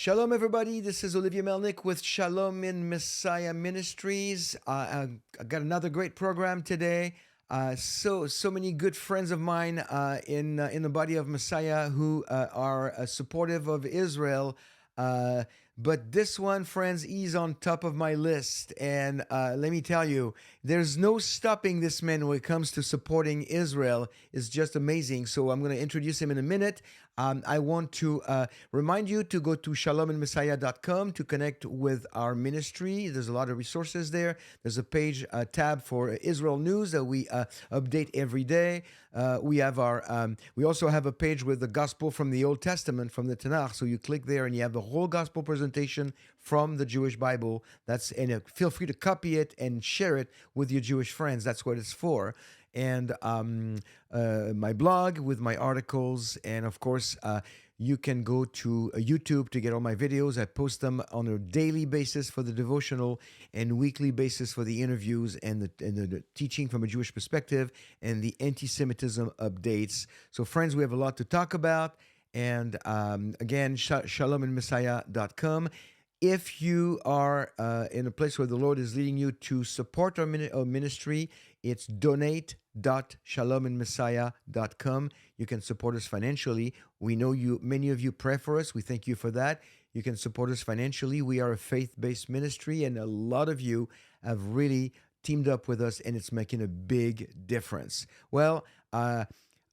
Shalom, everybody. This is Olivier Melnick with Shalom in Messiah Ministries. I got another great program today. So many good friends of mine in the body of Messiah who are supportive of Israel. But this one, friends, is on top of my list. And let me tell you, there's no stopping this man when it comes to supporting Israel. It's just amazing. So I'm going to introduce him in a minute. I want to remind you to go to shalominmessiah.com to connect with our ministry. There's a lot of resources there. There's a page, tab for Israel news that we update every day. We also have a page with the gospel from the Old Testament, from the Tanakh. So you click there and you have the whole gospel presentation from the Jewish Bible. Feel free to copy it and share it with your Jewish friends. That's what it's for. And my blog with my articles, and of course, you can go to YouTube to get all my videos. I post them on a daily basis for the devotional and weekly basis for the interviews and the teaching from a Jewish perspective and the antisemitism updates. So, friends, we have a lot to talk about. And again, shalominmessiah.com. If you are in a place where the Lord is leading you to support our ministry, it's donate.shalominmessiah.com. You can support us financially. We know many of you pray for us. We thank you for that. You can support us financially. We are a faith-based ministry, and a lot of you have really teamed up with us, and it's making a big difference. Well, I'm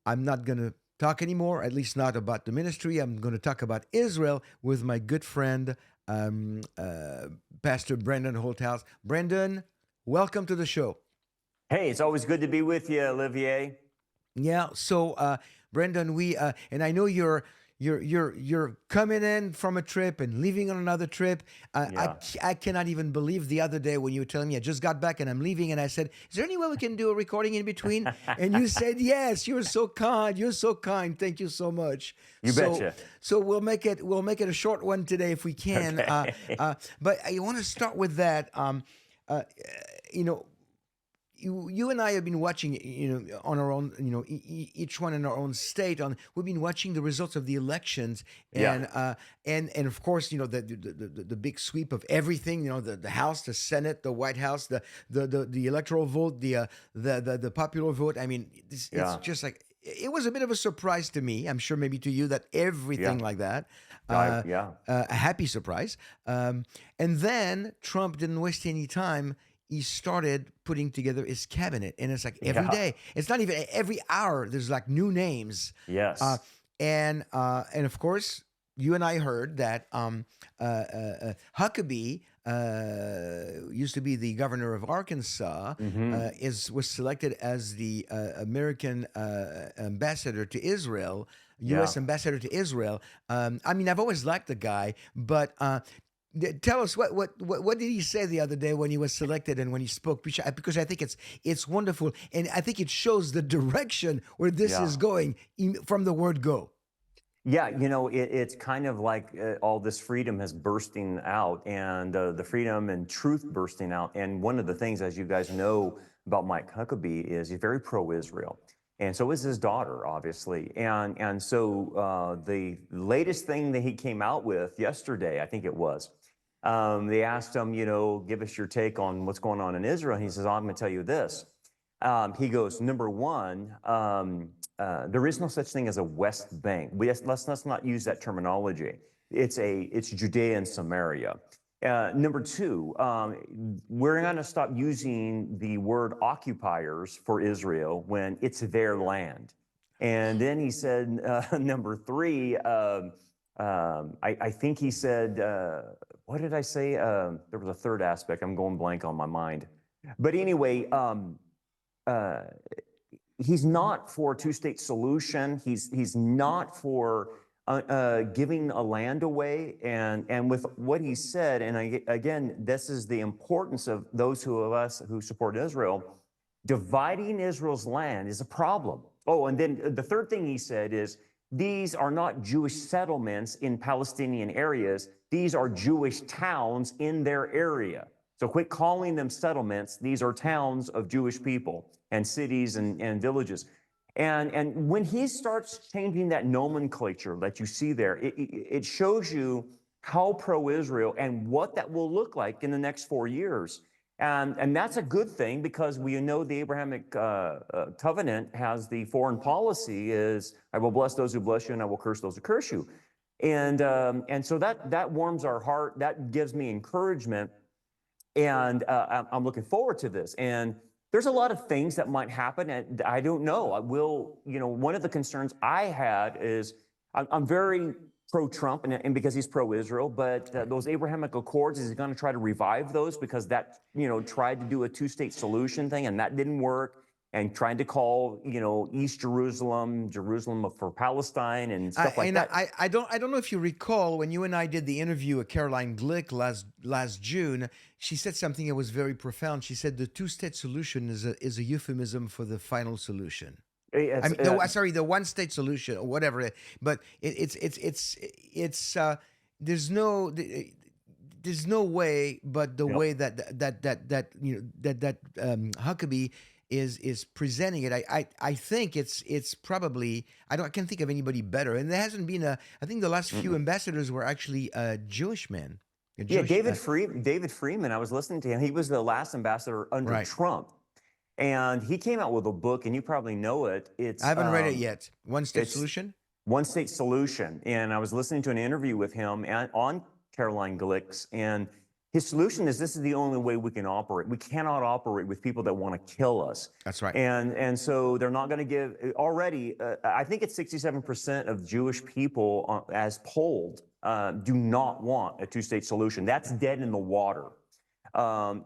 not going to talk anymore, at least not about the ministry. I'm going to talk about Israel with my good friend, Pastor Brendan Holthouse. Brendan, welcome to the show. Hey, it's always good to be with you, Olivier. Yeah. So, Brendan, and I know you're coming in from a trip and leaving on another trip. Yeah. I cannot even believe the other day when you were telling me I just got back and I'm leaving, and I said, "Is there any way we can do a recording in between?" And you said, "Yes." You're so kind. You're so kind. Thank you so much. You betcha. So we'll make it a short one today if we can. Okay. But I want to start with that. You know. You and I have been watching, on our own, each one in our own state. We've been watching the results of the elections, and and of course, the big sweep of everything. The House, the Senate, the White House, the electoral vote, the popular vote. I mean, it's just like it was a bit of a surprise to me. I'm sure maybe to you that everything like that. A happy surprise. And then Trump didn't waste any time. He started putting together his cabinet, and it's like every day. It's not even every hour. There's like new names. Yes. And of course, you and I heard that Huckabee used to be the governor of Arkansas, was selected as the American ambassador to Israel, U.S. ambassador to Israel. I mean, I've always liked the guy, but. Tell us what did he say the other day when he was selected and when he spoke? Because I think it's wonderful, and I think it shows the direction where this is going from the word go. Yeah, it's kind of like all this freedom is bursting out, and the freedom and truth bursting out. And one of the things, as you guys know about Mike Huckabee, is he's very pro-Israel. And so is his daughter, obviously. And so the latest thing that he came out with yesterday, I think it was, they asked him, give us your take on what's going on in Israel. And he says, I'm going to tell you this. He goes, number one, there is no such thing as a West Bank. Let's not use that terminology. It's Judea and Samaria. Number two, we're going to stop using the word occupiers for Israel when it's their land. And then he said, number three, I think he said, what did I say? There was a third aspect. I'm going blank on my mind. But anyway, he's not for a two-state solution. He's not for giving a land away, and with what he said, and again, this is the importance of those of us who support Israel. Dividing Israel's land is a problem. Oh, and then the third thing he said is, these are not Jewish settlements in Palestinian areas. These are Jewish towns in their area. So quit calling them settlements. These are towns of Jewish people and cities and villages. And when he starts changing that nomenclature that you see there, it shows you how pro-Israel and what that will look like in the next 4 years. And that's a good thing, because we know the Abrahamic covenant has the foreign policy is, I will bless those who bless you and I will curse those who curse you. And so that warms our heart. That gives me encouragement. And I'm looking forward to this. And there's a lot of things that might happen, and I don't know. One of the concerns I had is I'm very pro-Trump, and because he's pro-Israel, but Right. those Abrahamic Accords, is he going to try to revive those? Because that, tried to do a two-state solution thing, and that didn't work, and trying to call, East Jerusalem, Jerusalem for Palestine and stuff like that. I don't know if you recall when you and I did the interview with Caroline Glick last June. She said something that was very profound. She said the two-state solution is a euphemism for the final solution. I It's, mean, the one-state solution or whatever. But it's there's no way but the yep. way that Huckabee is presenting it. I think it's probably I can't think of anybody better. And there hasn't been I think the last few ambassadors were actually Jewish men. Yeah, Jewish, David Freeman, I was listening to him. He was the last ambassador under right. Trump. And he came out with a book, and you probably know it. I haven't read it yet. One-state It's solution. One State Solution. And I was listening to an interview with him on Caroline Glick's, and his solution is, this is the only way we can operate. We cannot operate with people that want to kill us. That's right. And so they're not going to give, already, I think it's 67% of Jewish people, as polled, do not want a two-state solution. That's dead in the water.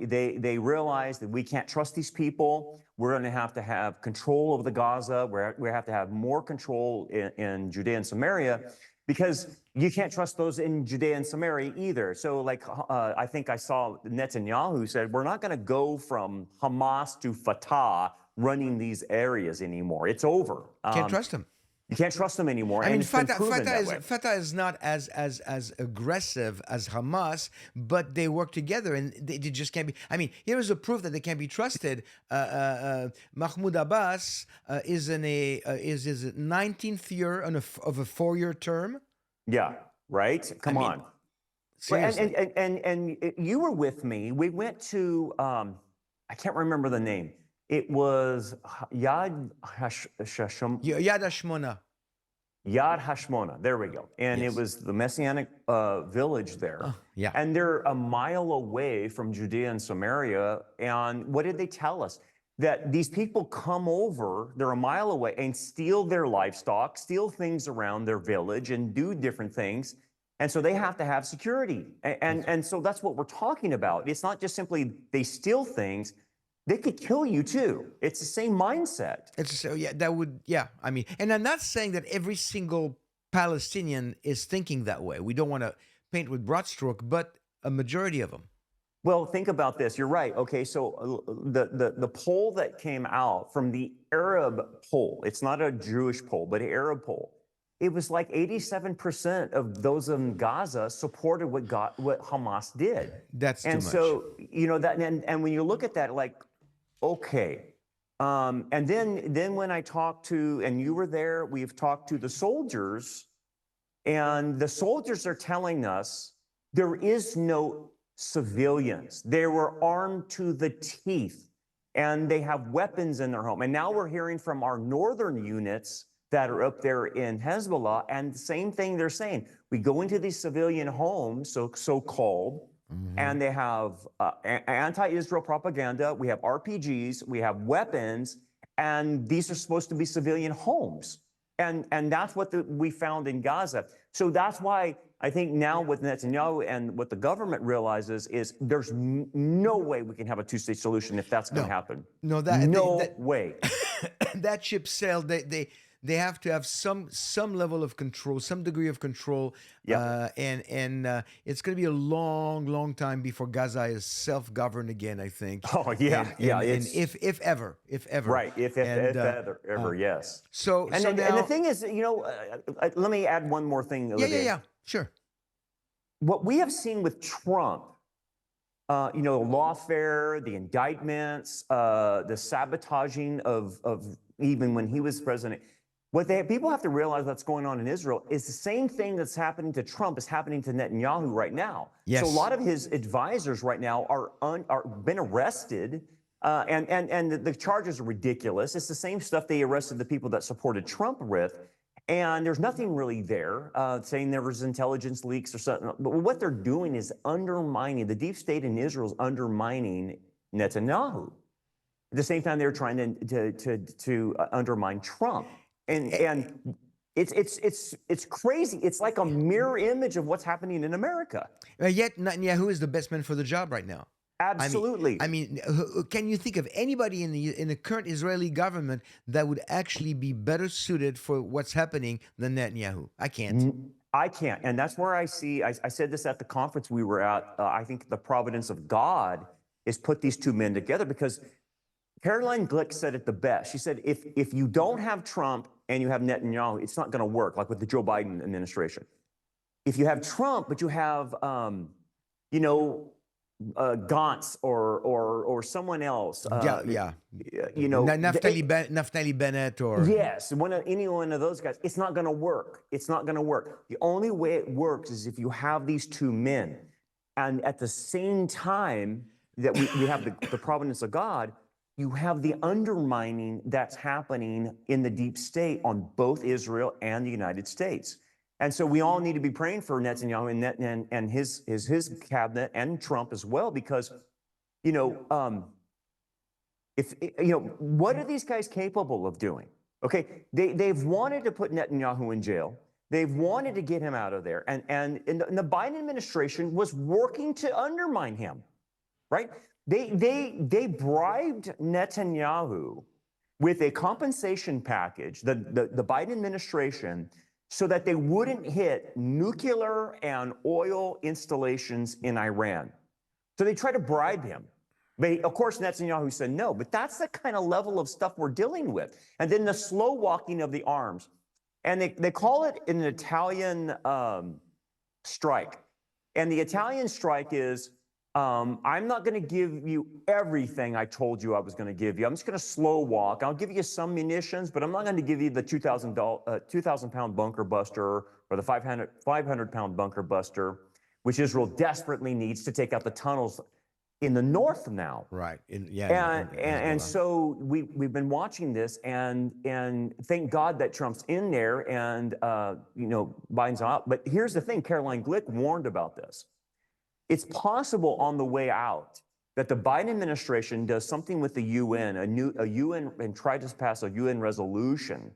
They realize that we can't trust these people. We're going to have control of the Gaza. We have to have more control in Judea and Samaria, because you can't trust those in Judea and Samaria either. So, like, I think I saw Netanyahu said, we're not going to go from Hamas to Fatah running these areas anymore. It's over. Can't trust them. You can't trust them anymore. I mean, and it's been proven that way. Fatah is not as aggressive as Hamas, but they work together, and they just can't be. I mean, here is a proof that they can't be trusted. Mahmoud Abbas is in is his 19th year of a 4-year term. Yeah, right. Come on. Seriously. And you were with me. We went to I can't remember the name. It was Yad Hashmona. Yad Hashmona. Yad Hashmona. There we go. And Yes. it was the Messianic village there. Oh, yeah. And they're a mile away from Judea and Samaria. And what did they tell us? That these people come over, they're a mile away, and steal their livestock, steal things around their village, and do different things. And so they have to have security. And so that's what we're talking about. It's not just simply they steal things. They could kill you too. It's the same mindset. I mean, and I'm not saying that every single Palestinian is thinking that way. We don't want to paint with broad stroke, but a majority of them. Well, think about this. You're right. Okay, so the poll that came out from the Arab poll, it's not a Jewish poll, but an Arab poll, it was like 87% of those in Gaza supported what Hamas did. That's too much. And so, that, and when you look at that, like, okay. And then when I talked to, and you were there, we've talked to the soldiers, and the soldiers are telling us there is no civilians. They were armed to the teeth, and they have weapons in their home. And now we're hearing from our northern units that are up there in Hezbollah, and the same thing they're saying. We go into these civilian homes, so-called, and they have anti-Israel propaganda. We have RPGs, we have weapons, and these are supposed to be civilian homes. And that's what we found in Gaza. So that's why I think now with Netanyahu and what the government realizes is there's no way we can have a two-state solution if that's going to happen. No way. That ship sailed. They have to have some level of control, some degree of control, and it's going to be a long time before Gaza is self-governed again, I think. Oh yeah, and if ever, right, if ever, yes. So and the thing is, let me add one more thing, Olivier. Yeah, sure. What we have seen with Trump, lawfare, the indictments, the sabotaging of even when he was president. People have to realize what's going on in Israel is the same thing that's happening to Trump is happening to Netanyahu right now. So a Yes. lot of his advisors right now are been arrested, and the charges are ridiculous. It's the same stuff they arrested the people that supported Trump with, and there's nothing really there saying there was intelligence leaks or something. But what they're doing is undermining the deep state in Israel is undermining Netanyahu. At the same time, they're trying to undermine Trump, and it's crazy. It's like a mirror image of what's happening in America. Yet Netanyahu is the best man for the job right now. Absolutely. Can you think of anybody in the current Israeli government that would actually be better suited for what's happening than Netanyahu? I can't. I can't, and that's where I see. I said this at the conference we were at. I think the providence of God is put these two men together because Caroline Glick said it the best. She said, if you don't have Trump and you have Netanyahu, it's not going to work, like with the Joe Biden administration. If you have Trump, but you have, Gantz or someone else. Naftali Bennett or Yes, any one of those guys. It's not going to work. It's not going to work. The only way it works is if you have these two men. And at the same time that we have the providence of God, you have the undermining that's happening in the deep state on both Israel and the United States. And so we all need to be praying for Netanyahu and his cabinet and Trump as well, because, what are these guys capable of doing? Okay, they've wanted to put Netanyahu in jail. They've wanted to get him out of there. And the Biden administration was working to undermine him, right? They bribed Netanyahu with a compensation package, the Biden administration, so that they wouldn't hit nuclear and oil installations in Iran. So they tried to bribe him. But of course, Netanyahu said no, but that's the kind of level of stuff we're dealing with. And then the slow walking of the arms. And they call it an Italian strike. And the Italian strike is, I'm not going to give you everything I told you I was going to give you. I'm just going to slow walk. I'll give you some munitions, but I'm not going to give you the 2,000-pound bunker buster or the 500-pound bunker buster, which Israel desperately needs to take out the tunnels in the north now. Right. And so we've been watching this, and thank God that Trump's in there and Biden's out. But here's the thing: Caroline Glick warned about this. It's possible on the way out that the Biden administration does something with the UN, a UN, and try to pass a UN resolution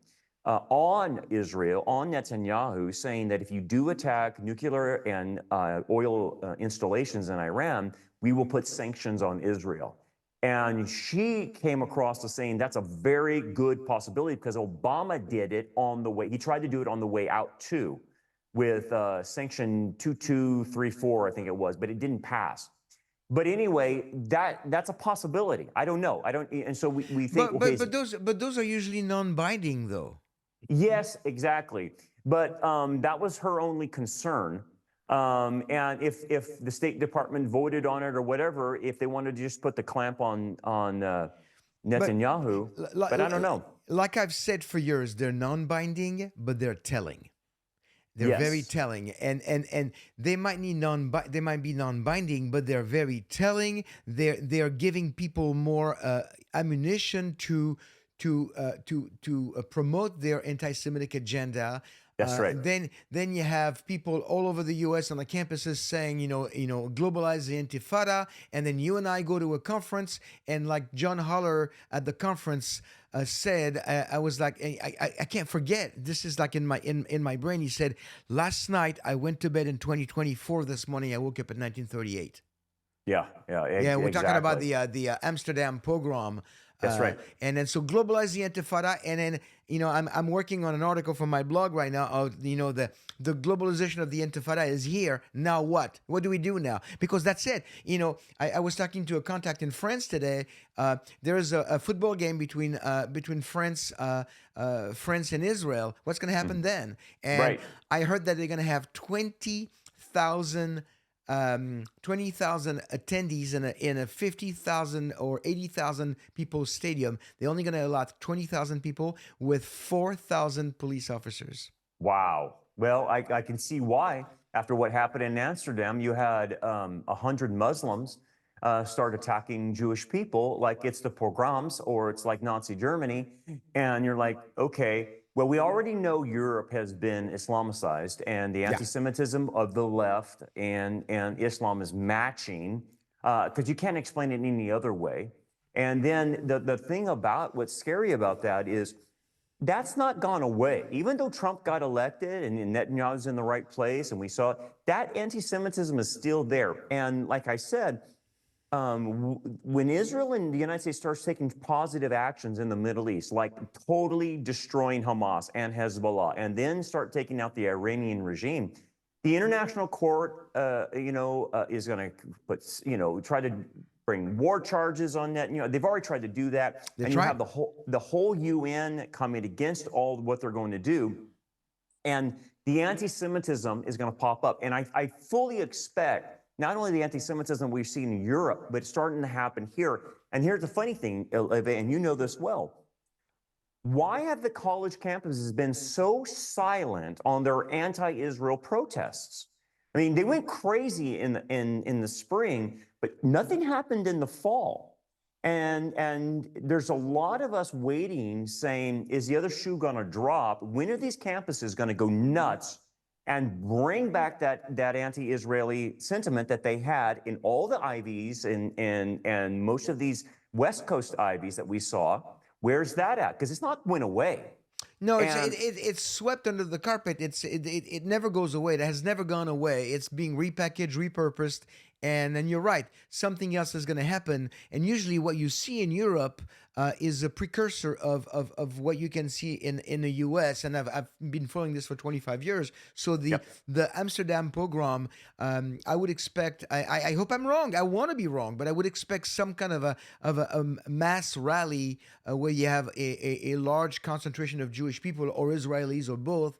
on Israel, on Netanyahu, saying that if you do attack nuclear and oil installations in Iran, we will put sanctions on Israel. And she came across to saying that's a very good possibility because Obama did it on the way. He tried to do it on the way out too, with Sanction 2234, I think it was, but it didn't pass. But anyway, that's a possibility. I don't know. And so we think. But those are usually non-binding, though. Yes, exactly. But that was her only concern. And if the State Department voted on it or whatever, if they wanted to just put the clamp on Netanyahu, but I don't know. Like I've said for years, they're non-binding, but they're telling. They're very telling, and they might be non-binding, but they're very telling. They're giving people more ammunition to promote their anti-Semitic agenda. That's right. Then you have people all over the U.S. on the campuses saying, globalize the Intifada, and then you and I go to a conference, and like John Holler at the conference said, I was like, I can't forget. This is like in my brain. He said, last night I went to bed in 2024. This morning I woke up in 1938. Yeah. We're talking about the Amsterdam pogrom. That's right. And then so globalize the Intifada, and then I'm working on an article for my blog right now. Of the globalization of the Intifada is here. Now what? What do we do now? Because that's it. I was talking to a contact in France today. There is a football game between France and Israel. What's going to happen then? And right. I heard that they're going to have 20,000 20,000 attendees in a 50,000 or 80,000 people stadium. They're only going to allow 20,000 people with 4,000 police officers. Wow. Well, I can see why. After what happened in Amsterdam, you had 100 Muslims start attacking Jewish people like it's the pogroms or it's like Nazi Germany. And you're like, okay, well, we already know Europe has been Islamicized and the Yeah. anti-Semitism of the left and Islam is matching because you can't explain it any other way. And then the thing about what's scary about that is that's not gone away. Even though Trump got elected and Netanyahu's in the right place, and we saw that anti-Semitism is still there. And like I said, when Israel and the United States starts taking positive actions in the Middle East, like totally destroying Hamas and Hezbollah, and then start taking out the Iranian regime, the international court, is going to put, try to bring war charges on that. They've already tried to do that, They and you tried. have the whole UN coming against all what they're going to do, and the anti-Semitism is going to pop up. And I fully expect not only the anti-Semitism we've seen in Europe, but it's starting to happen here. And here's the funny thing, Olivier, and you know this well. Why have the college campuses been so silent on their anti-Israel protests? I mean, they went crazy in the spring, but nothing happened in the fall. And there's a lot of us waiting, saying, is the other shoe going to drop? When are these campuses going to go nuts and bring back that anti-Israeli sentiment that they had in all the Ivies and most of these West Coast Ivies that we saw? Where's that at? Because it's not went away. No, And it's swept under the carpet. It never goes away. It has never gone away. It's being repackaged, repurposed, and then you're right. Something else is going to happen. And usually, what you see in Europe is a precursor of what you can see in the U.S. And I've been following this for 25 years. So yep. the Amsterdam pogrom, I would expect. I hope I'm wrong. I want to be wrong, but I would expect some kind of a mass rally where you have a large concentration of Jewish people or Israelis or both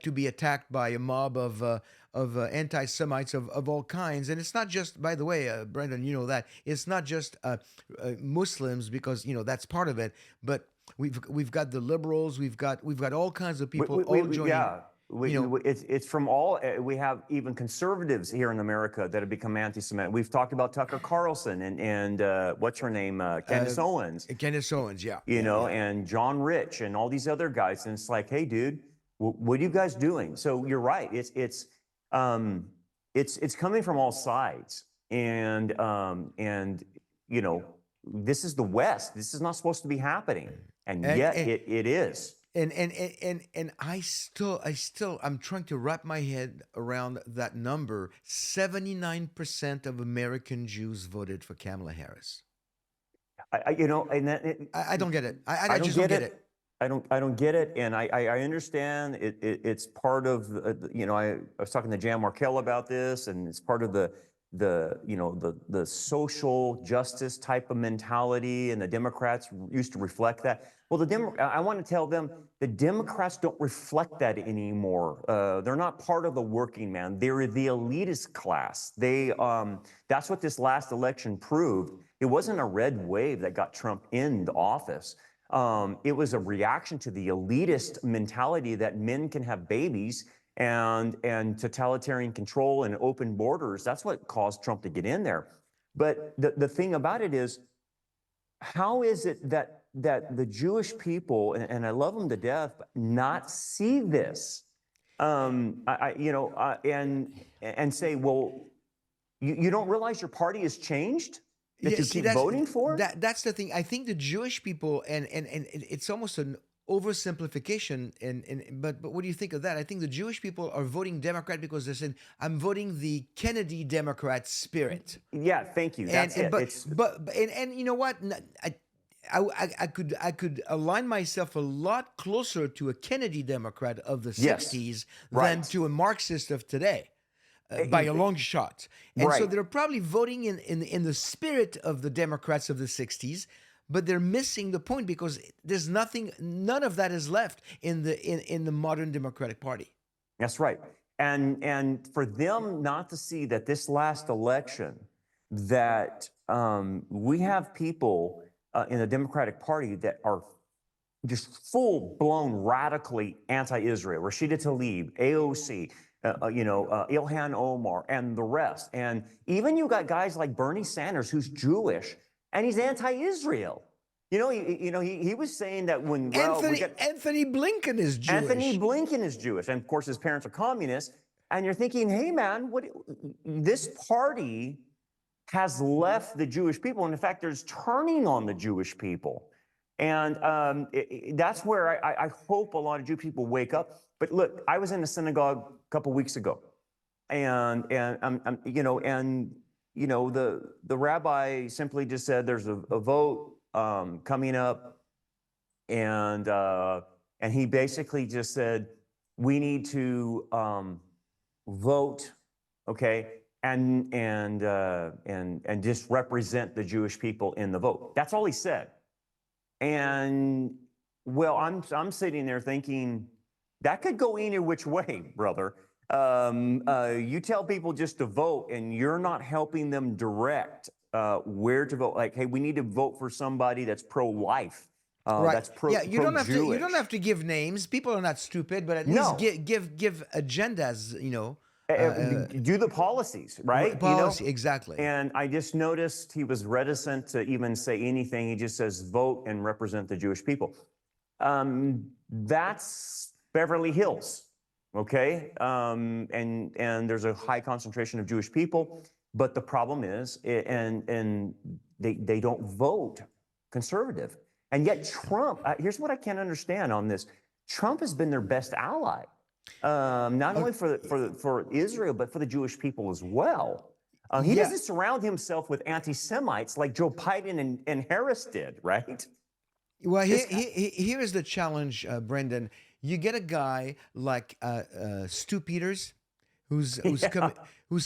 to be attacked by a mob of anti-Semites of all kinds. And it's not just, by the way, Brendan, you know that it's not just Muslims, because that's part of it, but we've got the liberals, we've got all kinds of people all joining. Yeah. You know, It's from all. We have even conservatives here in America that have become anti-Semitic. We've talked about Tucker Carlson and what's her name, Candace Owens, Kenneth Owens, yeah, and John Rich and all these other guys. And it's like, hey, dude, what are you guys doing? So you're right. It's coming from all sides, and this is the West. This is not supposed to be happening, and yet it is. And I'm trying to wrap my head around that number. 79% of American Jews voted for Kamala Harris. I don't get it. I don't just don't get it. I don't get it, and I understand it's part of I was talking to Jan Markell about this, and it's part of the social justice type of mentality, and the Democrats used to reflect that. Well, I want to tell them the Democrats don't reflect that anymore. They're not part of the working man. They're the elitist class. That's what this last election proved. It wasn't a red wave that got Trump in the office. It was a reaction to the elitist mentality that men can have babies and totalitarian control and open borders. That's what caused Trump to get in there. But the thing about it is, how is it that the Jewish people, and I love them to death, but not see this? And say, well, you don't realize your party has changed? That you keep voting for? That's the thing. I think the Jewish people, and it's almost an oversimplification. But what do you think of that? I think the Jewish people are voting Democrat because they're saying, "I'm voting the Kennedy Democrat spirit." Yeah, thank you. That's it. But you know what? I could align myself a lot closer to a Kennedy Democrat of the '60s than to a Marxist of today. By a long shot. And so they're probably voting in the spirit of the Democrats of the 60s, but they're missing the point because there's none of that is left in the modern Democratic Party. That's right. And for them not to see that this last election, that we have people in the Democratic Party that are just full-blown radically anti-Israel. Rashida Tlaib, AOC, Ilhan Omar, and the rest. And even you got guys like Bernie Sanders, who's Jewish, and he's anti-Israel. He was saying that when Anthony Blinken is Jewish. Anthony Blinken is Jewish, and of course his parents are communists. And you're thinking, hey man, this party has left the Jewish people, and in fact, there's turning on the Jewish people. And that's where I hope a lot of Jewish people wake up. But look, I was in a synagogue a couple weeks ago, and the rabbi simply just said there's a vote coming up, and he basically just said we need to vote, okay, and just represent the Jewish people in the vote. That's all he said. And well, I'm sitting there thinking that could go any which way, brother. You tell people just to vote, and you're not helping them direct where to vote. Like, hey, we need to vote for somebody that's pro-life. Right. That's Yeah, you don't pro-Jewish. have to give names. People are not stupid, but at least give agendas. Do the policies, right? Policy, exactly. And I just noticed he was reticent to even say anything. He just says, vote and represent the Jewish people. That's Beverly Hills, okay? And there's a high concentration of Jewish people. But the problem is, and they don't vote conservative. And yet Trump, here's what I can't understand on this. Trump has been their best ally. Not only for Israel, but for the Jewish people as well. He doesn't surround himself with anti-Semites like Joe Biden and Harris did, right? Well, here is the challenge, Brendan. You get a guy like Stu Peters, who's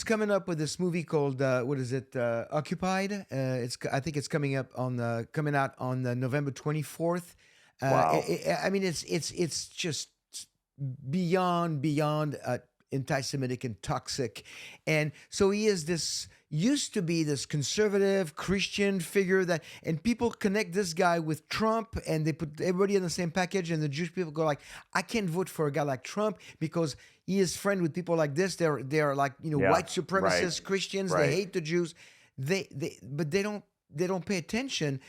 coming up with this movie called Occupied. I think it's coming out on November 24th. Wow. I mean, it's just beyond anti-Semitic and toxic. And so he is used to be this conservative Christian figure and people connect this guy with Trump, and they put everybody in the same package, and the Jewish people go like, I can't vote for a guy like Trump because he is friend with people like this. They're like, white supremacist Christians. Right. They hate the Jews. But they don't pay attention.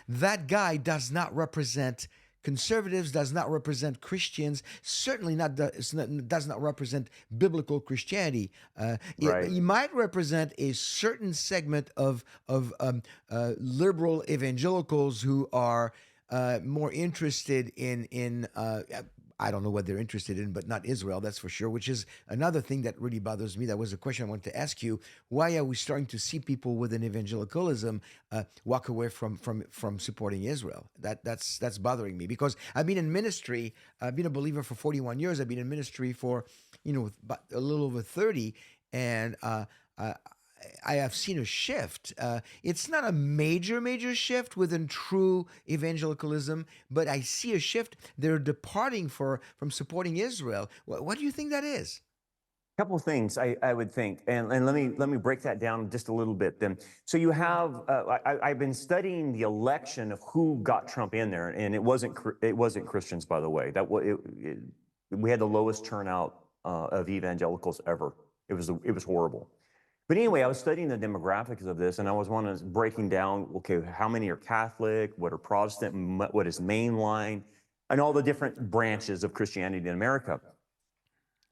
That guy does not represent conservatives, does not represent Christians, certainly does not represent biblical Christianity. He might represent a certain segment of liberal evangelicals who are more interested in I don't know what they're interested in, but not Israel, that's for sure, which is another thing that really bothers me. That was a question I wanted to ask you. Why are we starting to see people within evangelicalism walk away from supporting Israel? That's bothering me, because I've been in ministry. I've been a believer for 41 years. I've been in ministry for, about a little over 30, and I have seen a shift. It's not a major shift within true evangelicalism, but I see a shift. They're departing from supporting Israel. What do you think that is? A couple of things I would think, and let me break that down just a little bit. Then, so you have I've been studying the election of who got Trump in there, and it wasn't Christians, by the way. We had the lowest turnout of evangelicals ever. It was horrible. But anyway, I was studying the demographics of this, and I was breaking down, okay, how many are Catholic, what are Protestant, what is mainline, and all the different branches of Christianity in America.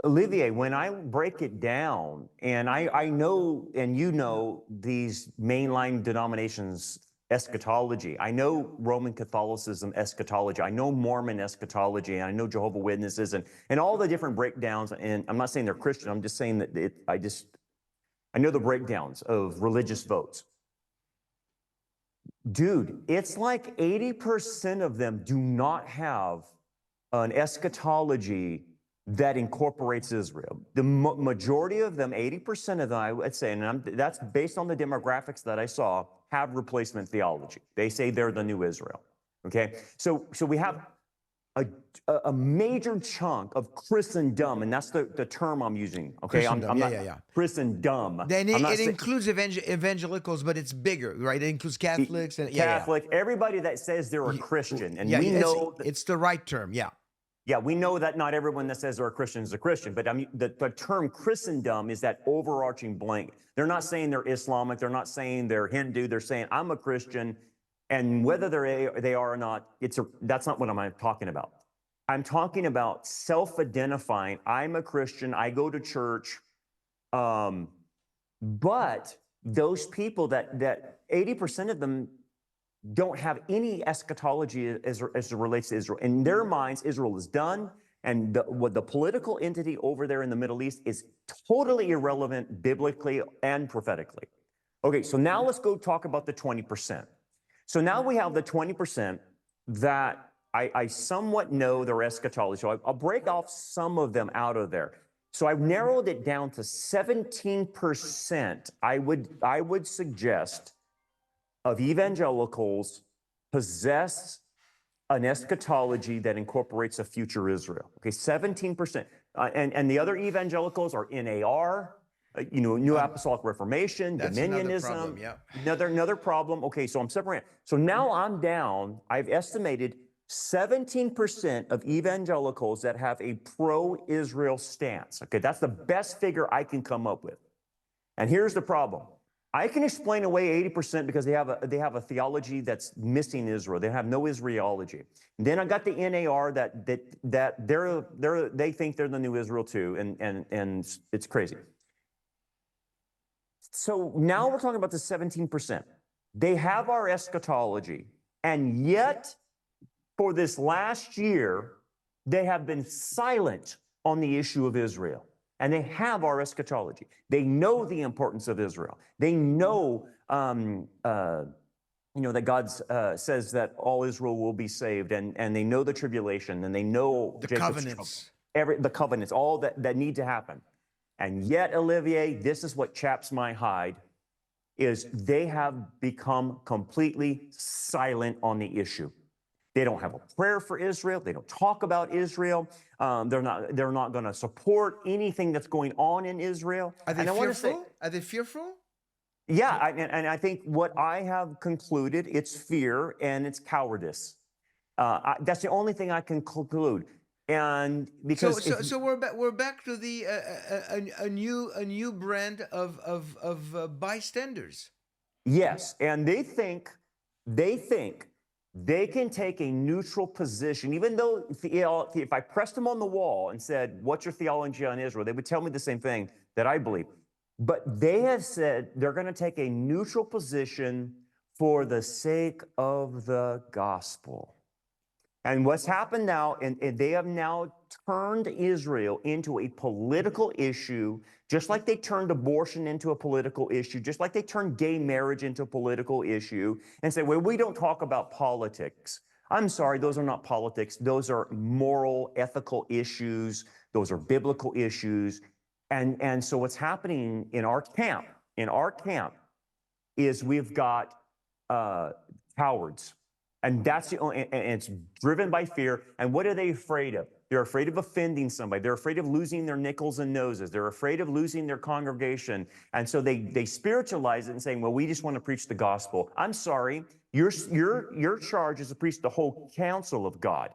Olivier, when I break it down, and I know, and you know, these mainline denominations eschatology. I know Roman Catholicism eschatology. I know Mormon eschatology. And I know Jehovah's Witnesses and all the different breakdowns. And I'm not saying they're Christian. I'm just saying that I know the breakdowns of religious votes. Dude, it's like 80% of them do not have an eschatology that incorporates Israel. The majority of them, 80% of them, I would say, and that's based on the demographics that I saw, have replacement theology. They say they're the new Israel, okay? So we have a, a major chunk of Christendom, and that's the term I'm using. Okay, Christendom. I'm Yeah, not yeah, yeah. Christendom. Then I'm not it saying includes evangelicals, but it's bigger, right? It includes Catholics and yeah. Catholic, everybody that says they're a Christian, and Yeah, we it's know that. it's the right term. Yeah. Yeah, we know that not everyone that says they're a Christian is a Christian, but I mean, the term Christendom is that overarching blank. They're not saying they're Islamic. They're not saying they're Hindu. They're saying, I'm a Christian. And whether they are or not, that's not what I'm talking about. I'm talking about self-identifying. I'm a Christian. I go to church. But those people that 80% of them don't have any eschatology as it relates to Israel. In their minds, Israel is done, and the political entity over there in the Middle East is totally irrelevant biblically and prophetically. Okay, so now let's go talk about the 20%. So now we have the 20% that I somewhat know their eschatology. So I'll break off some of them out of there. So I've narrowed it down to 17%. I would suggest of evangelicals possess an eschatology that incorporates a future Israel. Okay, 17%. And the other evangelicals are NAR, New Apostolic Reformation, That's another problem. Dominionism. Yeah. Another problem. Okay, so I'm separating. So now I'm down. I've estimated 17% of evangelicals that have a pro-Israel stance. Okay, that's the best figure I can come up with. And here's the problem. I can explain away 80% because they have a theology that's missing Israel. They have no Israelology. Then I got the NAR that they think they're the new Israel too, and it's crazy. So now we're talking about the 17%. They have our eschatology, and yet for this last year, they have been silent on the issue of Israel. And they have our eschatology. They know the importance of Israel. They know, that God says that all Israel will be saved, and they know the tribulation, and they know The Jacob's covenants. trouble, the covenants, all that need to happen. And yet, Olivier, this is what chaps my hide, is they have become completely silent on the issue. They don't have a prayer for Israel. They don't talk about Israel. They're not going to support anything that's going on in Israel. Are they And I want to say, fearful? Are they fearful? yeah, and I think what I have concluded, it's fear and it's cowardice. That's the only thing I can conclude. And because So we're back to the a new brand of bystanders. yes, and they think they can take a neutral position, even though if I pressed them on the wall and said, "What's your theology on Israel?" they would tell me the same thing that I believe. But they have said they're going to take a neutral position for the sake of the gospel. And what's happened now, and they have now turned Israel into a political issue, just like they turned abortion into a political issue, just like they turned gay marriage into a political issue, and say, well, we don't talk about politics. I'm sorry, those are not politics. Those are moral, ethical issues. Those are biblical issues. And so what's happening in our camp, is we've got cowards. And that's the only, and it's driven by fear. And what are they afraid of? They're afraid of offending somebody. They're afraid of losing their nickels and noses. They're afraid of losing their congregation. And so they spiritualize it and saying, well, we just want to preach the gospel. I'm sorry, your charge is to preach the whole counsel of God.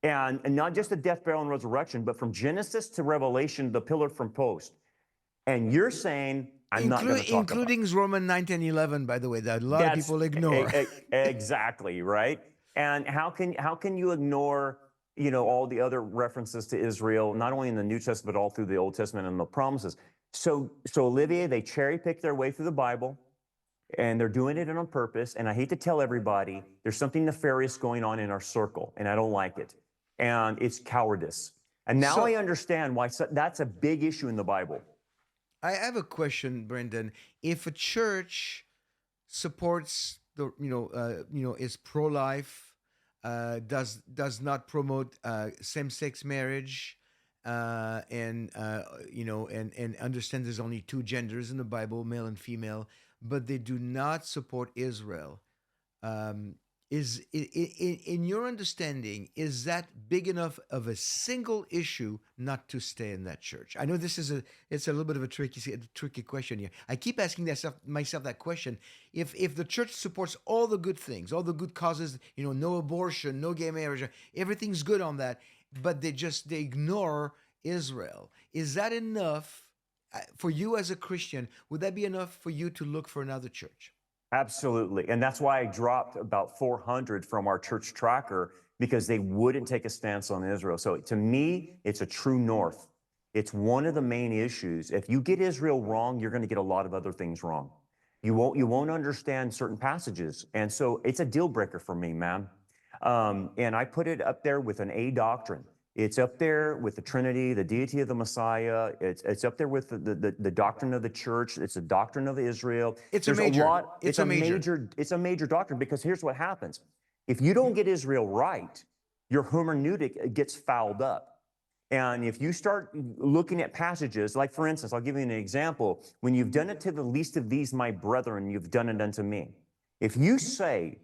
And not just the death, burial, and resurrection, but from Genesis to Revelation, the pillar from post. And you're saying, I'm not going to talk about it. Including Romans 9, 10, 11, by the way, that a lot of people ignore. Exactly, right? And how can you ignore, all the other references to Israel, not only in the New Testament, but all through the Old Testament and the promises? So Olivier, they cherry pick their way through the Bible, and they're doing it on purpose. And I hate to tell everybody, there's something nefarious going on in our circle, and I don't like it. And it's cowardice. And now I understand why that's a big issue in the Bible. I have a question, Brendan. If a church supports is pro-life, does not promote same-sex marriage, and understands there's only two genders in the Bible, male and female, but they do not support Israel. Um, in your understanding, is that big enough of a single issue not to stay in that church? I know it's a little bit of a tricky question here. I keep asking myself that question. If the church supports all the good things, all the good causes, no abortion, no gay marriage, everything's good on that, but they ignore Israel. Is that enough for you as a Christian? Would that be enough for you to look for another church? Absolutely. And that's why I dropped about 400 from our church tracker, because they wouldn't take a stance on Israel. So to me, it's a true north. It's one of the main issues. If you get Israel wrong, you're going to get a lot of other things wrong. You won't understand certain passages. And so it's a deal breaker for me, man. And I put it up there with an A doctrine. It's up there with the Trinity, the deity of the Messiah. It's up there with the doctrine of the church. It's a doctrine of Israel. It's There's a major. a lot. It's a major. It's a major doctrine, because here's what happens. If you don't get Israel right, your hermeneutic gets fouled up. And if you start looking at passages, like for instance, I'll give you an example. When you've done it to the least of these, my brethren, you've done it unto me. If you say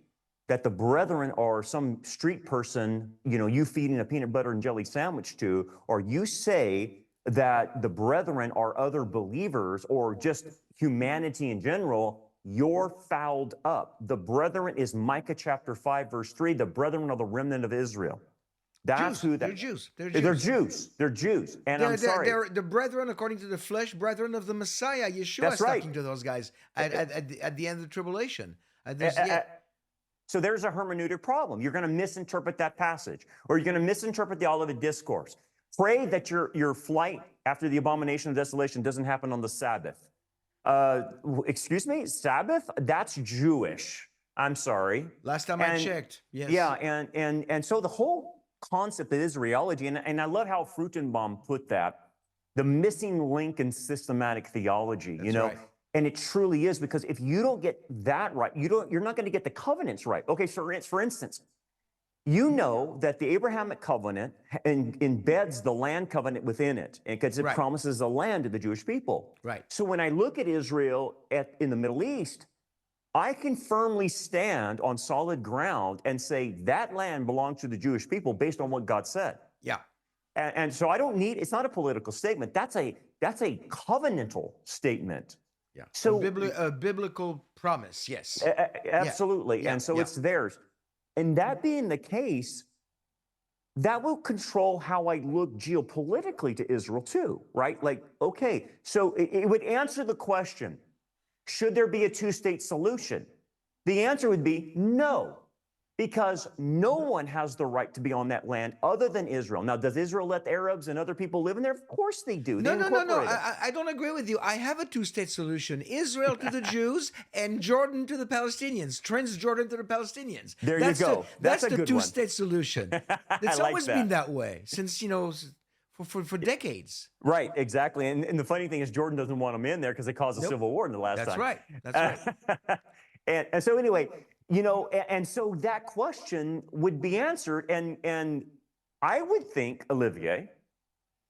that the brethren are some street person, you feeding a peanut butter and jelly sandwich to, or you say that the brethren are other believers or just humanity in general, you're fouled up. The brethren is Micah chapter 5, verse 3. The brethren are the remnant of Israel. That's who They're Jews. They're Jews. They're Jews. And I'm sorry. They're the brethren, according to the flesh, brethren of the Messiah. Yeshua That's is right. talking to those guys at the end of the tribulation. So there's a hermeneutic problem. You're going to misinterpret that passage, or you're going to misinterpret the Olivet Discourse. Pray that your flight after the abomination of desolation doesn't happen on the Sabbath. Excuse me, Sabbath? That's Jewish. I'm sorry. Last time I checked, yes. Yeah, and so the whole concept of Israelology, and I love how Fruchtenbaum put that, the missing link in systematic theology. That's right. And it truly is, because if you don't get that right, you're not going to get the covenants right. Okay, so for instance, you know that the Abrahamic covenant embeds the land covenant within it, because it Right. promises a land to the Jewish people. Right. So when I look at Israel in the Middle East, I can firmly stand on solid ground and say that land belongs to the Jewish people based on what God said. Yeah. And so I don't need, it's not a political statement. That's a covenantal statement. Yeah. So a biblical promise, yes. Absolutely. Yeah. And so Yeah. it's theirs. And that being the case, that will control how I look geopolitically to Israel too, right? Like, okay, so it would answer the question, should there be a two-state solution? The answer would be no, because no one has the right to be on that land other than Israel. Now, does Israel let the Arabs and other people live in there? Of course they do. No. incorporate it. I don't agree with you. I have a two-state solution: Israel to the Jews and Jordan to the Palestinians. Transjordan to the Palestinians. There you go. That's a the good one. two-state solution. It's like always that. been that way since for decades. Right, exactly. And the funny thing is, Jordan doesn't want them in there because they caused a civil war in the last That's time. right. That's right. And so anyway, and so that question would be answered. And I would think, Olivier,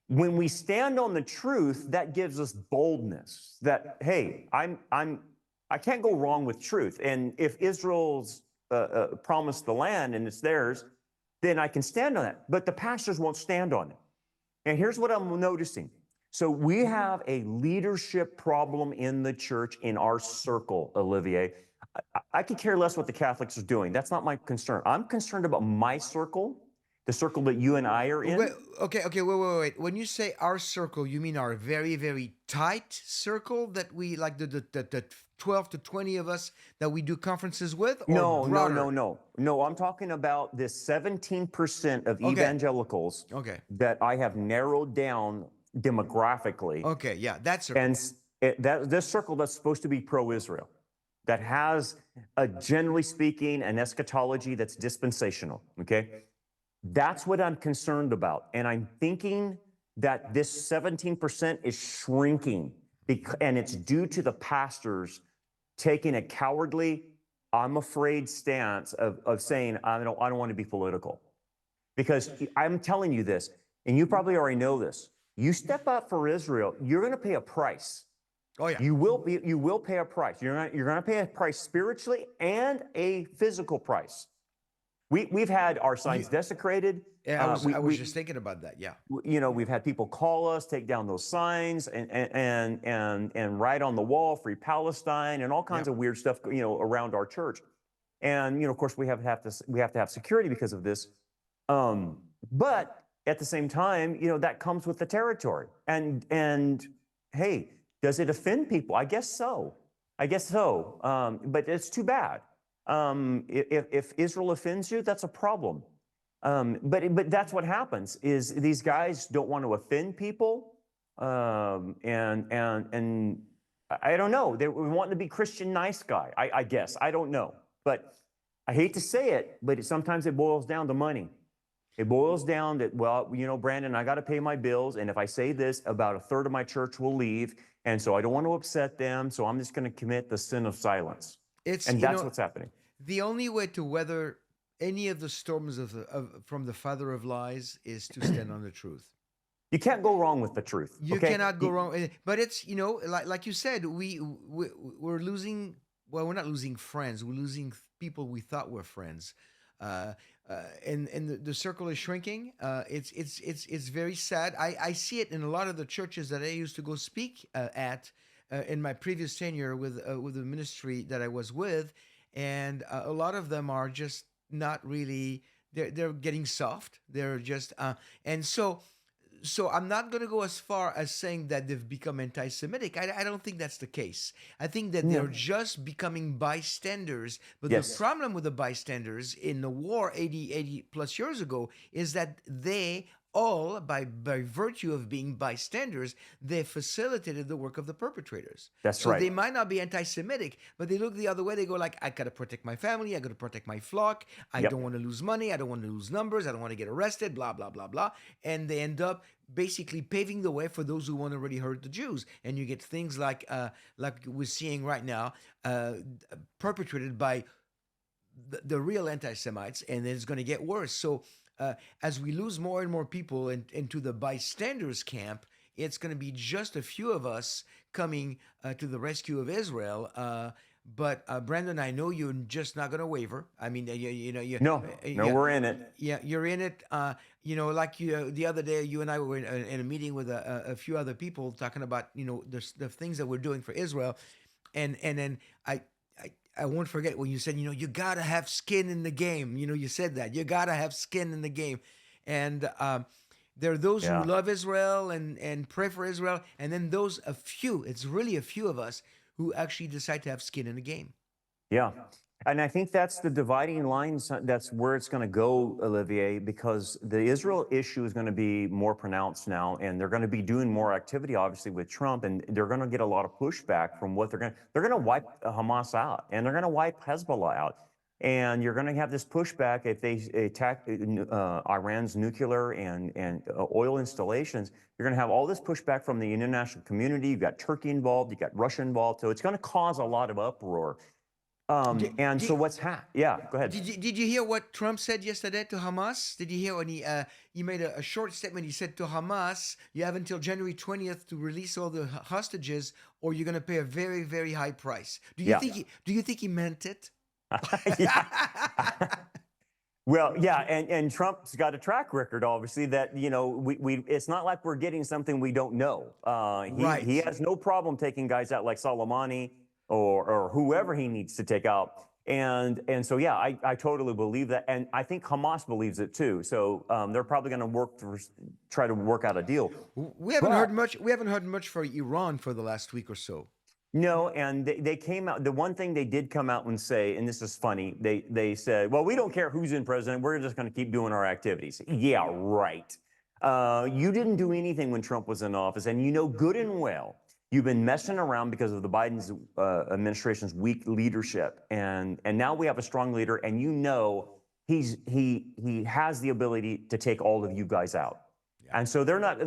when we stand on the truth, that gives us boldness that, hey, I can't go wrong with truth. And if Israel's promised the land and it's theirs, then I can stand on that. But the pastors won't stand on it. And here's what I'm noticing. So we have a leadership problem in the church in our circle, Olivier. I could care less what the Catholics are doing. That's not my concern. I'm concerned about my circle, the circle that you and I are in. Wait. Wait. When you say our circle, you mean our very, very tight circle that we like the 12 to 20 of us that we do conferences with? Or broader? No. I'm talking about this 17% of evangelicals that I have narrowed down demographically. Okay, yeah, that circle. And this circle that's supposed to be pro-Israel, that has, generally speaking, an eschatology that's dispensational, okay? That's what I'm concerned about. And I'm thinking that this 17% is shrinking, and it's due to the pastors taking a cowardly, I'm afraid stance of saying, I don't want to be political. Because I'm telling you this, and you probably already know this, you step up for Israel, you're going to pay a price. Oh yeah. You will pay a price. You're going to pay a price spiritually and a physical price. We've had our You, signs desecrated. yeah, I was We just thinking about that. Yeah. you know, we've had people call us, take down those signs, and write on the wall "Free Palestine" and all Yeah. kinds of weird stuff, you know, around our church. And you know, of course, we have to have security because of this. But at the same time, you know, that comes with the territory. And hey, does it offend people? I guess so. I guess so. But it's too bad. If Israel offends you, that's a problem. But that's what happens is these guys don't want to offend people, and I don't know. They want to be Christian nice guy. I guess I don't know, but I hate to say it, but sometimes it boils down to money. It boils down that, well, you know, Brandon, I got to pay my bills, and if I say this, about a third of my church will leave, and so I don't want to upset them, so I'm just going to commit the sin of silence, It's, and that's what's happening. the only way to weather any of the storms from the father of lies is to stand on the truth. You can't go wrong with the truth. You Okay. cannot go wrong. But it's, like you said, we're losing. Well, we're not losing friends. We're losing people we thought were friends. Uh, and the circle is shrinking. It's very sad. I see it in a lot of the churches that I used to go speak at in my previous tenure with the ministry that I was with, and a lot of them are just not really. They're getting soft. They're just and so I'm not going to go as far as saying that they've become anti-Semitic. I don't think that's the case. I think that they're No. just becoming bystanders. But the Yes. problem with the bystanders in the war 80 plus years ago is that they all, by virtue of being bystanders, they facilitated the work of the perpetrators. That's So right. they might not be anti-Semitic, but they look the other way. They go like, I got to protect my family. I got to protect my flock. I Yep. don't want to lose money. I don't want to lose numbers. I don't want to get arrested, blah, blah, blah, blah. And they end up basically paving the way for those who want to already hurt the Jews. And you get things like we're seeing right now, perpetrated by the real anti-Semites, and it's going to get worse. So as we lose more and more people into the bystanders camp, it's going to be just a few of us coming to the rescue of Israel. But Brandon, I know you're just not going to waver. I mean, No, no, we're in it. yeah, you're in it. Like the other day, you and I were in a meeting with a few other people talking about the things that we're doing for Israel, and then I won't forget when you said you gotta have skin in the game. You said that you gotta have skin in the game, and there are those who Yeah. love Israel and pray for Israel, and then those a few. It's really a few of us who actually decide to have skin in the game. Yeah. And I think that's the dividing line. That's where it's going to go, Olivier, because the Israel issue is going to be more pronounced now, and they're going to be doing more activity, obviously, with Trump, and they're going to get a lot of pushback from what they're going to wipe Hamas out, and they're going to wipe Hezbollah out. And you're going to have this pushback if they attack Iran's nuclear and oil installations. You're going to have all this pushback from the international community. You've got Turkey involved, you've got Russia involved. So it's going to cause a lot of uproar. Did, And so did, yeah, go ahead. did you hear what Trump said yesterday to Hamas? Did you hear when he made a short statement? He said to Hamas, "You have until January 20th to release all the hostages, or you're going to pay a very, very high price." Yeah. Do you think he meant it? Yeah. Well, yeah, and Trump's got a track record, obviously, that we it's not like we're getting something we don't know. He Right. has no problem taking guys out like Soleimani or whoever he needs to take out, and so yeah, I totally believe that, and I think Hamas believes it too. So they're probably going to try to work out a deal. We haven't heard But much. We haven't heard much for Iran for the last week or so. no, and they came out. The one thing they did come out and say, and this is funny, they said, "Well, we don't care who's in president. We're just going to keep doing our activities." Yeah, right. You didn't do anything when Trump was in office, and you know good and well you've been messing around because of the Biden's administration's weak leadership, and now we have a strong leader, and he has the ability to take all of you guys out. And so they're not,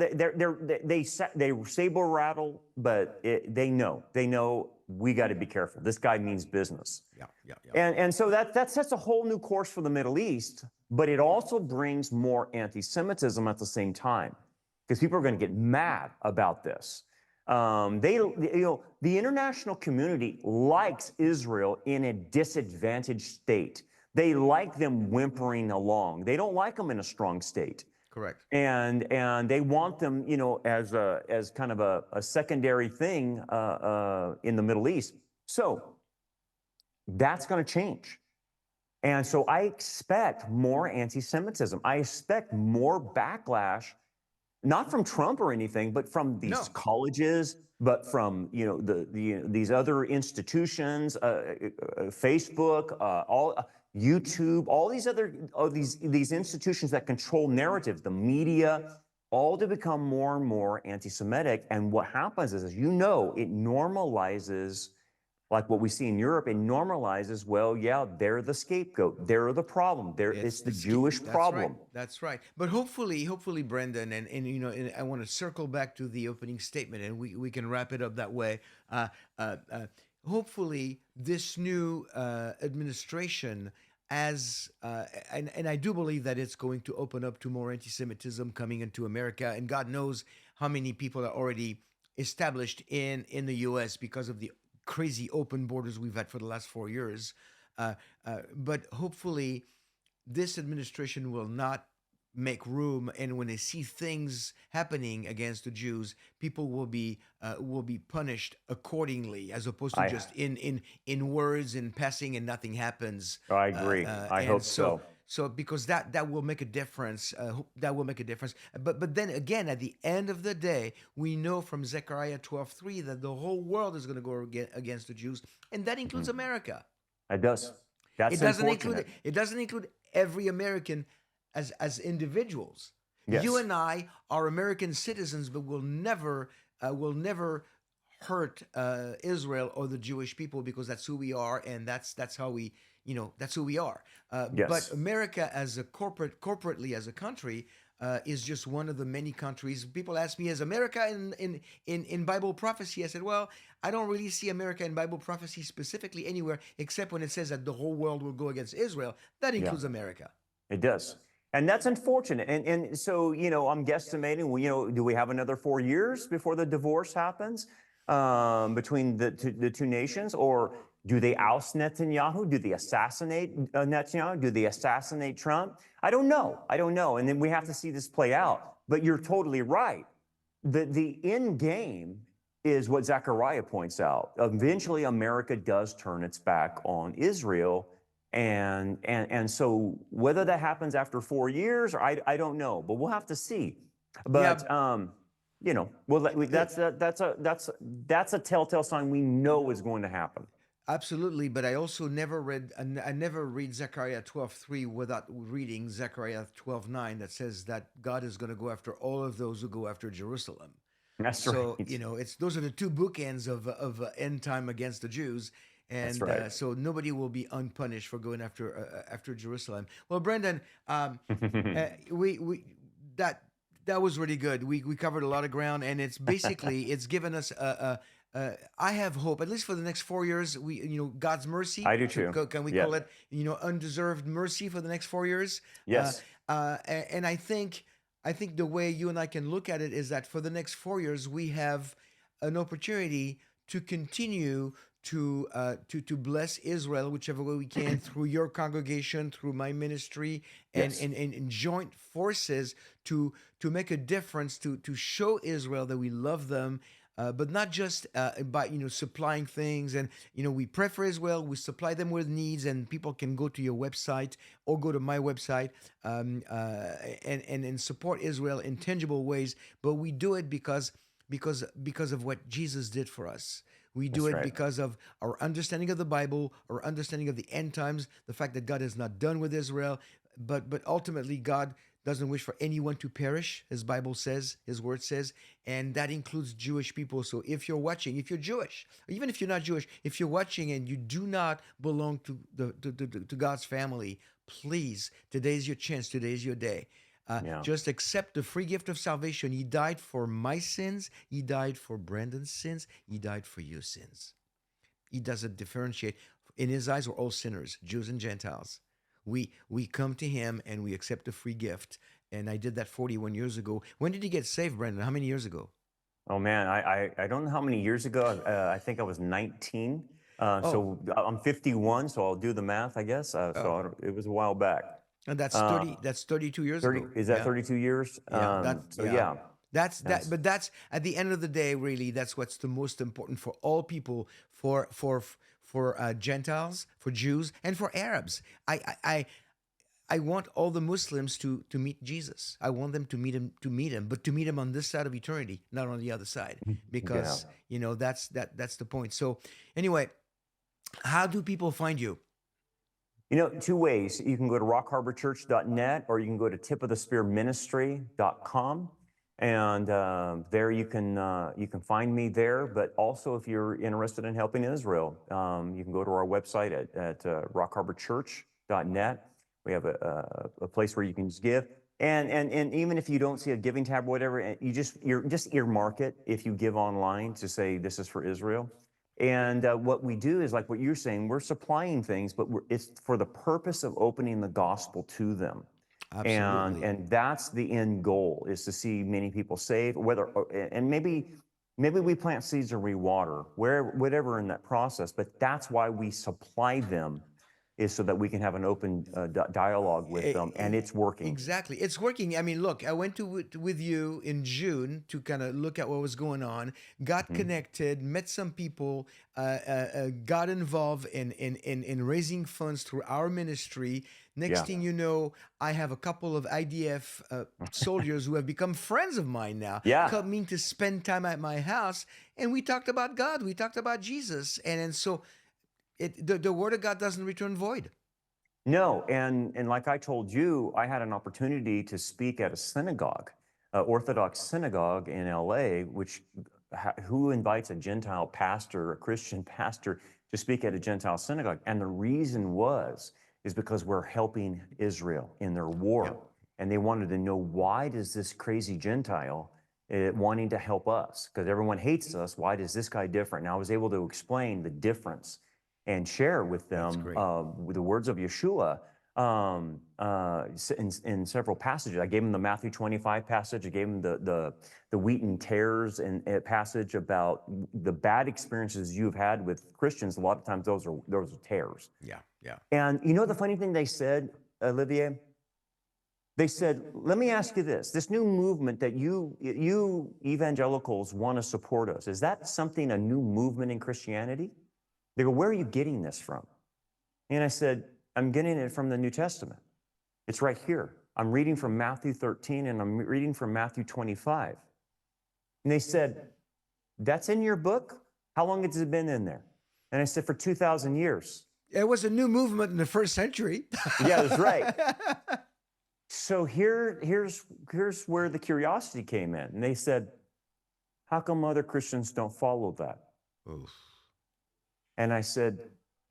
they saber rattle, but they know we got to be careful. This guy means business. Yeah. And so that sets a whole new course for the Middle East, but it also brings more anti-Semitism at the same time, because people are going to get mad about this. The international community likes Israel in a disadvantaged state. They like them whimpering along. They don't like them in a strong state. Correct. And they want them, as kind of a secondary thing in the Middle East. So that's going to change. And so I expect more anti-Semitism. I expect more backlash, not from Trump or anything, but from these No. colleges, but from these other institutions, Facebook, all YouTube, all these other these institutions that control narratives, the media, all to become more and more anti-Semitic. And what happens is, it normalizes, like what we see in Europe. It normalizes, well, yeah, they're the scapegoat, they're the problem, it's the Jewish That's right. problem. That's right. But hopefully, Brendan, and I want to circle back to the opening statement, and we can wrap it up that way. Uh, Hopefully, this new administration, and I do believe that it's going to open up to more anti-Semitism coming into America, and God knows how many people are already established in the U.S. because of the crazy open borders we've had for the last 4 years. But hopefully, this administration will not make room, and when they see things happening against the Jews, people will be punished accordingly, as opposed to I just in words and passing and nothing happens. I agree. I And hope so so. so because that will make a difference. That will make a difference. But then again, at the end of the day, we know from Zechariah 12:3 that the whole world is going to go against the Jews, and that includes Mhm. America. It does. That's unfortunate. It doesn't include every American as individuals. You Yes. and I are American citizens, but will never hurt Israel or the Jewish people, because that's who we are, and that's how we, that's who we are. But Yes. America as a corporately as a country, is just one of the many countries. People ask me, is America in Bible prophecy? I said, well, I don't really see America in Bible prophecy specifically anywhere, except when it says that the whole world will go against Israel. That Yeah. includes America. It does. And that's unfortunate. And so, I'm guesstimating, do we have another 4 years before the divorce happens between the two nations? Or do they oust Netanyahu? Do they assassinate Netanyahu? Do they assassinate Trump? I don't know. I don't know. And then we have to see this play out. But you're totally right. The end game is what Zechariah points out. Eventually, America does turn its back on Israel. And so whether that happens after 4 years, or I don't know, but we'll have to see. Yeah. But well, that's a telltale sign we know is going to happen. Absolutely, but I also never read. I never read Zechariah 12:3 without reading Zechariah 12:9, that says that God is going to go after all of those who go after Jerusalem. That's So right. it's those are the two bookends of end time against the Jews, That's and right. so nobody will be unpunished for going after Jerusalem. Well, Brendan, we that that was really good. We covered a lot of ground, and it's given us I have hope, at least for the next 4 years. God's mercy. I do too. Can we Yeah. call it undeserved mercy for the next 4 years? Yes. And I think the way you and I can look at it is that for the next 4 years we have an opportunity to continue to bless Israel whichever way we can, through your congregation, through my ministry, and Yes. and joint forces to make a difference, to show Israel that we love them. But not just by supplying things, and we pray for Israel, we supply them with needs, and people can go to your website or go to my website, and support Israel in tangible ways. But we do it because of what Jesus did for us. We do That's it right. because of our understanding of the Bible, our understanding of the end times, the fact that God is not done with Israel, but ultimately God doesn't wish for anyone to perish. His Bible says, His Word says, and that includes Jewish people. So if you're watching, if you're Jewish, or even if you're not Jewish, if you're watching and you do not belong to God's family, please, today's your chance. Today's your day. Yeah. Just accept the free gift of salvation. He died for my sins. He died for Brandon's sins. He died for your sins. He doesn't differentiate. In His eyes, we're all sinners, Jews and Gentiles. We come to Him and we accept the free gift. And I did that 41 years ago. When did you get saved, Brandon? How many years ago? Oh man, I don't know how many years ago. I think I was 19. Oh, So I'm 51, so I'll do the math, I guess. oh, It was a while back. and that's Uh, 30. That's 32 years 30, ago. is that Yeah, 32 years? yeah. So Yeah. yeah, That's that. that's, But that's at the end of the day, really, that's what's the most important for all people, for Gentiles, for Jews, and for Arabs. I want all the Muslims to meet Jesus. I want them to meet him, but to meet him on this side of eternity, not on the other side, yeah. because that's the point. So anyway, how do people find you? Two ways. You can go to rockharborchurch.net or you can go to tipofthespearministry.com. And there you can find me there. But also, if you're interested in helping Israel, you can go to our website at rockharborchurch.net. We have a place where you can just give. And even if you don't see a giving tab or whatever, you're just earmark it if you give online to say this is for Israel. And what we do is like what you're saying, we're supplying things, but it's for the purpose of opening the gospel to them. Absolutely. And that's the end goal, is to see many people saved, and maybe we plant seeds or we water, whatever in that process, but that's why we supply them, is so that we can have an open dialogue with them, and it's working. Exactly. It's working. I mean, look, I went with you in June to kind of look at what was going on, got Mhm. connected, met some people, got involved in raising funds through our ministry. Next Yeah. thing you know, I have a couple of IDF soldiers who have become friends of mine now, Yeah. coming to spend time at my house, and we talked about God, we talked about Jesus, and so the word of God doesn't return void. No, and like I told you, I had an opportunity to speak at a synagogue, Orthodox synagogue in LA, which who invites a Gentile pastor, a Christian pastor, to speak at a Gentile synagogue? And the reason is because we're helping Israel in their war, Yep. and they wanted to know, why does this crazy Gentile wanting to help us? Because everyone hates us. Why does this guy different? And I was able to explain the difference and share with That's them great. with the words of Yeshua in several passages. I gave them the Matthew 25 passage. I gave them the wheat and tares and passage about the bad experiences you've had with Christians. A lot of times those are tares. Yeah, yeah. And the funny thing they said, Olivier, they said, let me ask you this new movement that you evangelicals want to support us, is that a new movement in Christianity? They go, where are you getting this from? And I said, I'm getting it from the New Testament. It's right here. I'm reading from Matthew 13 and I'm reading from Matthew 25. And they said, that's in your book? How long has it been in there? And I said, for 2,000 years. It was a new movement in the first century. Yeah, that's right. So here's where the curiosity came in. And they said, how come other Christians don't follow that? Oof. And I said,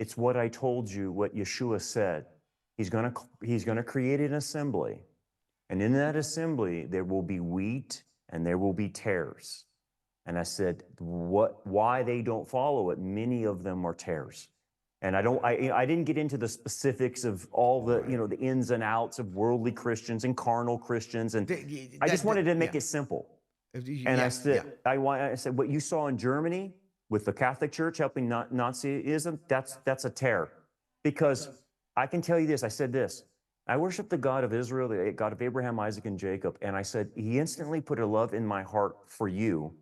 it's what I told you, what Yeshua said. He's going to create an assembly. And in that assembly, there will be wheat and there will be tares. And I said, why they don't follow it? Many of them are tares. And I didn't get into the specifics of all the, the ins and outs of worldly Christians and carnal Christians. And I just wanted to make it simple. And I said, I said, what you saw in Germany with the Catholic Church helping Nazism, that's a tare. Because I can tell you this, I said this, I worship the God of Israel, the God of Abraham, Isaac, and Jacob. And I said, he instantly put a love in my heart for you,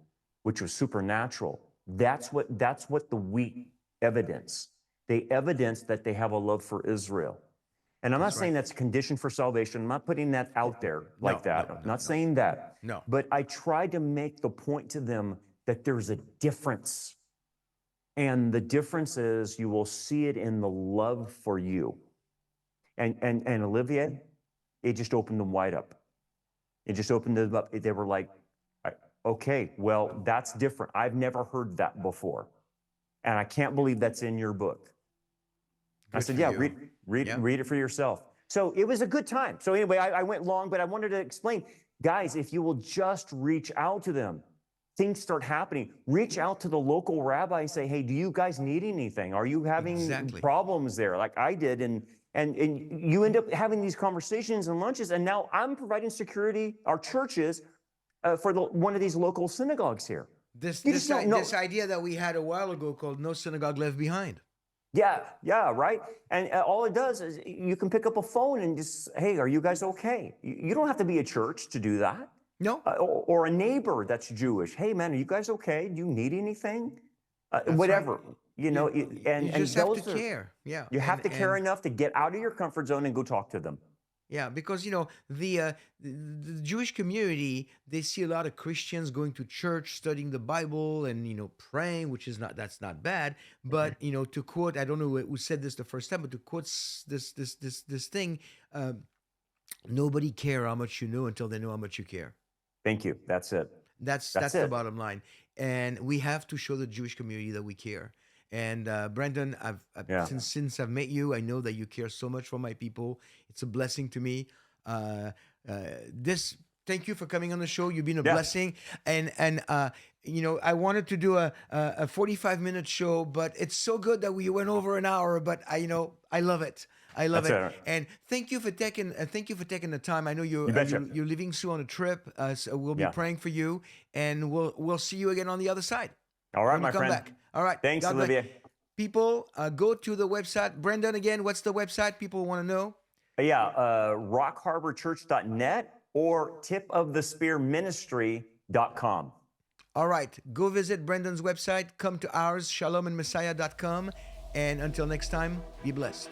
which was supernatural. That's what the wheat evidence. They evidence that they have a love for Israel. And I'm not saying that's a condition for salvation. I'm not putting that out there like that. I'm not saying that. No. But I tried to make the point to them that there's a difference. And the difference is you will see it in the love for you. And Olivier, it just opened them wide up. It just opened them up. They were like, okay, well, that's different. I've never heard that before. And I can't believe that's in your book. I said, yeah, read it for yourself. So it was a good time. So anyway, I went long, but I wanted to explain, guys, if you will just reach out to them, things start happening. Reach out to the local rabbi and say, hey, do you guys need anything? Are you having problems there like I did? And you end up having these conversations and lunches. And now I'm providing security, our churches, for one of these local synagogues here. This You this just don't know. this idea that we had a while ago called "No Synagogue Left Behind." Yeah, right. And all it does is you can pick up a phone and just, hey, are you guys okay? You don't have to be a church to do that. No, Or a neighbor that's Jewish. Hey, man, are you guys okay? Do you need anything? that's right. Whatever, You you and just have to those are, care. Yeah, you have to care and enough to get out of your comfort zone and go talk to them. yeah, because the Jewish community, they see a lot of Christians going to church, studying the Bible, and praying, which is not that's not bad. Mhm. But to quote, I don't know who said this the first time, but to quote this thing, uh, nobody care how much you know until they know how much you care. Thank you. That's it. That's That's the it. bottom line, and we have to show the Jewish community that we care. And Brandon, Yeah. since I've met you, I know that you care so much for my people. It's a blessing to me. Uh, this Thank you for coming on the show. You've been a Yeah. blessing, and I wanted to do a 45-minute show, but it's so good that we went over an hour. But I love it. I love That's it, it. and thank you for taking the time. I know You betcha. you're leaving soon on a trip, so we'll be Yeah. praying for you, and we'll see you again on the other side All right, when you my come friend. back. All right, Thanks, God bless. Olivier. People, go to the website. Brendan, again, what's the website? People want to know. Yeah, rockharborchurch.net or tipofthespearministry.com. All right, go visit Brendan's website. Come to ours, shalomandmessiah.com, and until next time, be blessed.